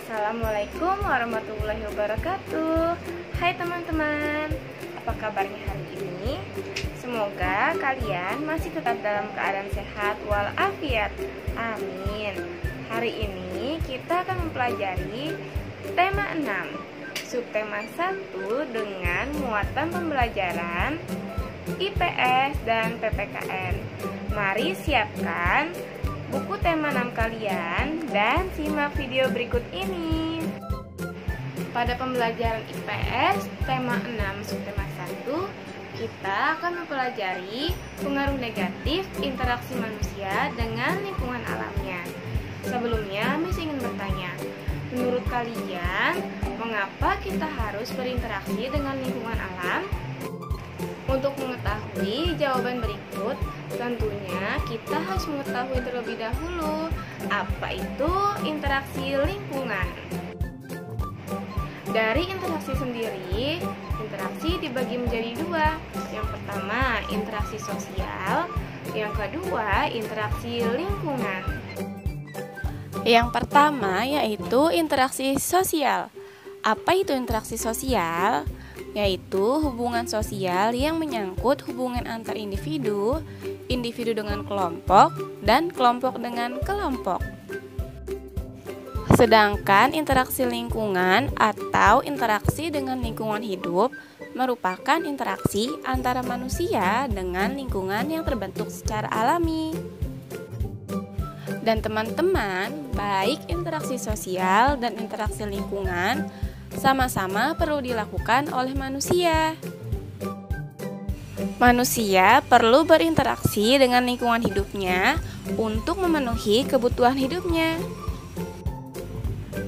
Assalamualaikum warahmatullahi wabarakatuh. Hai teman-teman, apa kabarnya hari ini? Semoga kalian masih tetap dalam keadaan sehat walafiat. Amin. Hari ini kita akan mempelajari tema 6, subtema 1 dengan muatan pembelajaran IPS dan PPKN. Mari siapkan buku tema 6 kalian dan simak video berikut ini. Pada pembelajaran IPS tema 6 subtema 1, kita akan mempelajari pengaruh negatif interaksi manusia dengan lingkungan alamnya. Sebelumnya, Miss ingin bertanya, menurut kalian, mengapa kita harus berinteraksi dengan lingkungan alam? Untuk mengetahui jawaban berikut, tentunya kita harus mengetahui terlebih dahulu apa itu interaksi lingkungan. Dari interaksi sendiri, interaksi dibagi menjadi dua. Yang pertama, interaksi sosial. Yang kedua, interaksi lingkungan. Yang pertama yaitu interaksi sosial. Apa itu interaksi sosial? Yaitu hubungan sosial yang menyangkut hubungan antar individu, individu dengan kelompok, dan kelompok dengan kelompok. Sedangkan interaksi lingkungan atau interaksi dengan lingkungan hidup merupakan interaksi antara manusia dengan lingkungan yang terbentuk secara alami. Dan teman-teman, baik interaksi sosial dan interaksi lingkungan sama-sama perlu dilakukan oleh manusia. Manusia perlu berinteraksi dengan lingkungan hidupnya untuk memenuhi kebutuhan hidupnya.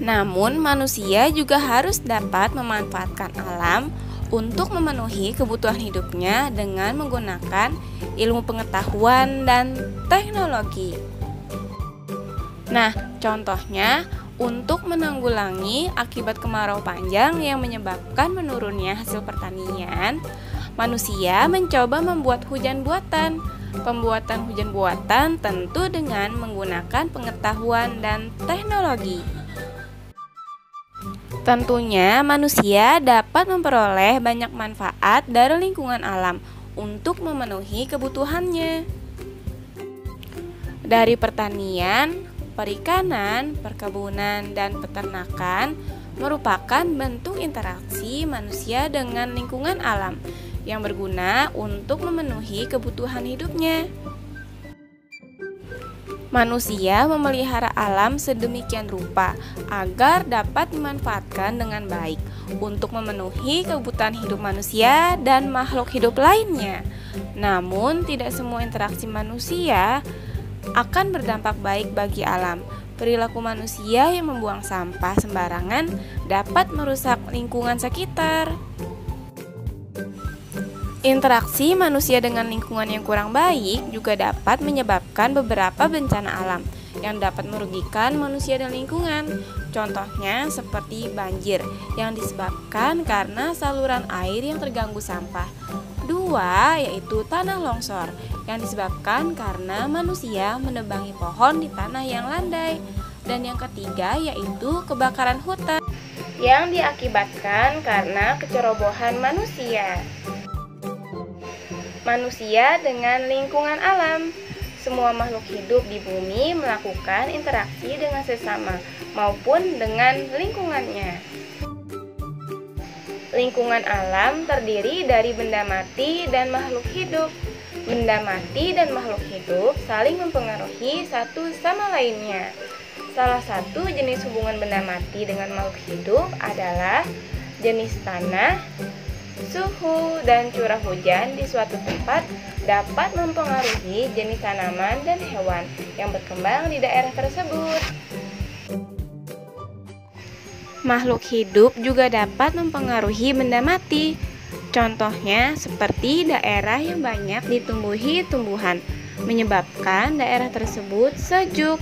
Namun, manusia juga harus dapat memanfaatkan alam untuk memenuhi kebutuhan hidupnya dengan menggunakan ilmu pengetahuan dan teknologi. Nah, contohnya, untuk menanggulangi akibat kemarau panjang yang menyebabkan menurunnya hasil pertanian, manusia mencoba membuat hujan buatan. Pembuatan hujan buatan tentu dengan menggunakan pengetahuan dan teknologi. Tentunya manusia dapat memperoleh banyak manfaat dari lingkungan alam untuk memenuhi kebutuhannya. Dari pertanian, perikanan, perkebunan, dan peternakan merupakan bentuk interaksi manusia dengan lingkungan alam yang berguna untuk memenuhi kebutuhan hidupnya. Manusia memelihara alam sedemikian rupa agar dapat dimanfaatkan dengan baik untuk memenuhi kebutuhan hidup manusia dan makhluk hidup lainnya. Namun, tidak semua interaksi manusia akan berdampak baik bagi alam. Perilaku manusia yang membuang sampah sembarangan dapat merusak lingkungan sekitar. Interaksi manusia dengan lingkungan yang kurang baik juga dapat menyebabkan beberapa bencana alam yang dapat merugikan manusia dan lingkungan. Contohnya seperti banjir yang disebabkan karena saluran air yang terganggu sampah. Dua, yaitu tanah longsor yang disebabkan karena manusia menebangi pohon di tanah yang landai. Dan yang ketiga yaitu kebakaran hutan yang diakibatkan karena kecerobohan manusia. Manusia dengan lingkungan alam. Semua makhluk hidup di bumi melakukan interaksi dengan sesama maupun dengan lingkungannya. Lingkungan alam terdiri dari benda mati dan makhluk hidup. Benda mati dan makhluk hidup saling mempengaruhi satu sama lainnya. Salah satu jenis hubungan benda mati dengan makhluk hidup adalah jenis tanah. Suhu dan curah hujan di suatu tempat dapat mempengaruhi jenis tanaman dan hewan yang berkembang di daerah tersebut. Makhluk hidup juga dapat mempengaruhi benda mati. Contohnya seperti daerah yang banyak ditumbuhi tumbuhan, menyebabkan daerah tersebut sejuk.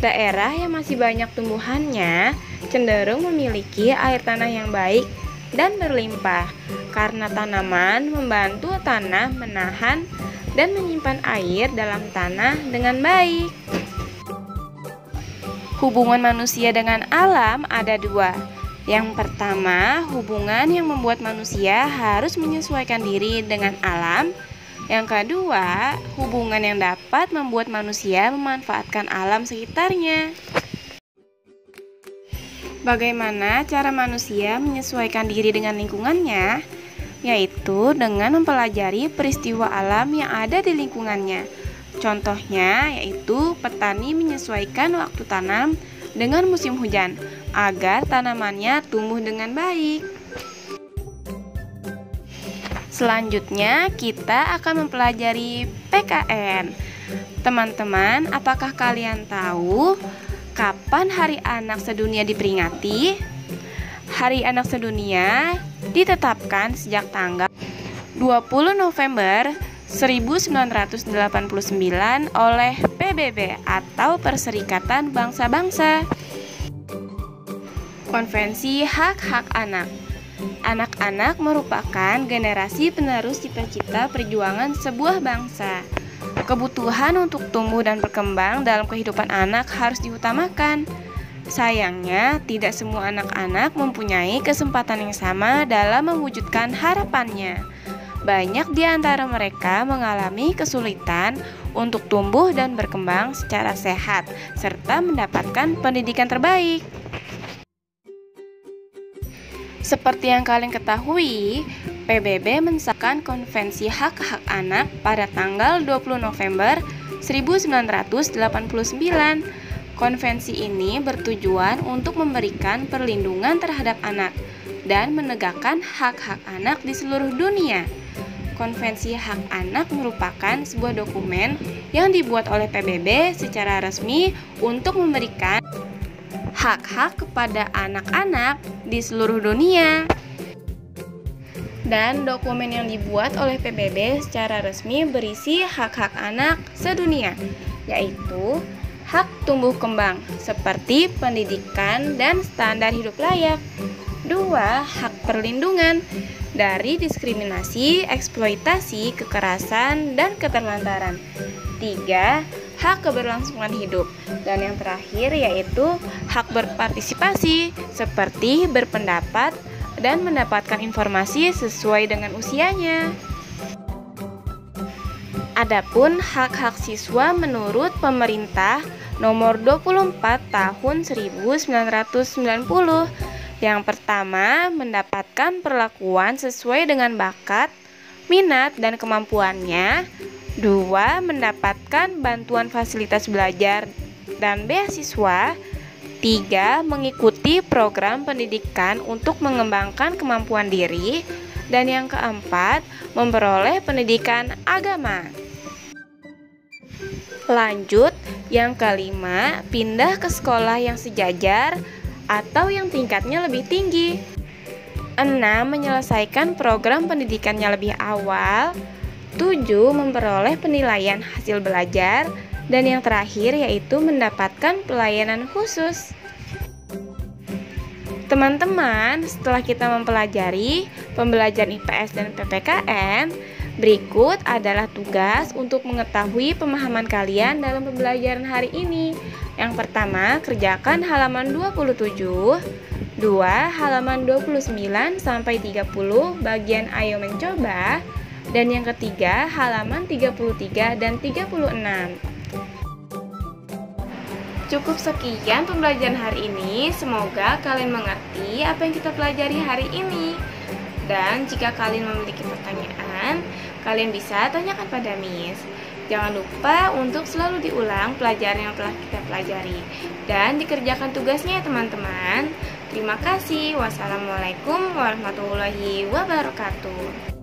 Daerah yang masih banyak tumbuhannya cenderung memiliki air tanah yang baik dan berlimpah, karena tanaman membantu tanah menahan dan menyimpan air dalam tanah dengan baik. Hubungan manusia dengan alam ada dua. Yang pertama, hubungan yang membuat manusia harus menyesuaikan diri dengan alam. Yang kedua, hubungan yang dapat membuat manusia memanfaatkan alam sekitarnya. Bagaimana cara manusia menyesuaikan diri dengan lingkungannya? Yaitu dengan mempelajari peristiwa alam yang ada di lingkungannya. Contohnya yaitu petani menyesuaikan waktu tanam dengan musim hujan agar tanamannya tumbuh dengan baik. Selanjutnya kita akan mempelajari PKN. Teman-teman, apakah kalian tahu kapan Hari Anak Sedunia diperingati? Hari Anak Sedunia ditetapkan sejak tanggal 20 November 1989 oleh PBB atau Perserikatan Bangsa-Bangsa. Konvensi Hak-Hak Anak. Anak-anak merupakan generasi penerus cita-cita perjuangan sebuah bangsa. Kebutuhan untuk tumbuh dan berkembang dalam kehidupan anak harus diutamakan. Sayangnya, tidak semua anak-anak mempunyai kesempatan yang sama dalam mewujudkan harapannya. Banyak di antara mereka mengalami kesulitan untuk tumbuh dan berkembang secara sehat, serta mendapatkan pendidikan terbaik. Seperti yang kalian ketahui, PBB mensahkan Konvensi Hak-Hak Anak pada tanggal 20 November 1989. Konvensi ini bertujuan untuk memberikan perlindungan terhadap anak dan menegakkan hak-hak anak di seluruh dunia. Konvensi Hak Anak merupakan sebuah dokumen yang dibuat oleh PBB secara resmi untuk memberikan hak-hak kepada anak-anak di seluruh dunia. Dan dokumen yang dibuat oleh PBB secara resmi berisi hak-hak anak sedunia, yaitu hak tumbuh kembang seperti pendidikan dan standar hidup layak. 2. Hak perlindungan dari diskriminasi, eksploitasi, kekerasan, dan keterlantaran. 3. Hak keberlangsungan hidup. Dan yang terakhir yaitu hak berpartisipasi seperti berpendapat dan mendapatkan informasi sesuai dengan usianya. Adapun hak-hak siswa menurut pemerintah nomor 24 tahun 1990. Yang pertama, mendapatkan perlakuan sesuai dengan bakat, minat, dan kemampuannya. 2. Mendapatkan bantuan fasilitas belajar dan beasiswa. 3. Mengikuti program pendidikan untuk mengembangkan kemampuan diri. Dan yang keempat, memperoleh pendidikan agama. Lanjut, yang kelima, pindah ke sekolah yang sejajar atau yang tingkatnya lebih tinggi. 6. Menyelesaikan program pendidikannya lebih awal. 7. Memperoleh penilaian hasil belajar. Dan yang terakhir yaitu mendapatkan pelayanan khusus. Teman-teman, setelah kita mempelajari pembelajaran IPS dan PPKN, berikut adalah tugas untuk mengetahui pemahaman kalian dalam pembelajaran hari ini. Yang pertama, kerjakan halaman 27, 2. Halaman 29 sampai 30 bagian ayo mencoba, dan yang ketiga, halaman 33 dan 36. Cukup sekian pembelajaran hari ini. Semoga kalian mengerti apa yang kita pelajari hari ini. Dan jika kalian memiliki pertanyaan, kalian bisa tanyakan pada Miss. Jangan lupa untuk selalu diulang pelajaran yang telah kita pelajari dan dikerjakan tugasnya ya teman-teman. Terima kasih. Wassalamualaikum warahmatullahi wabarakatuh.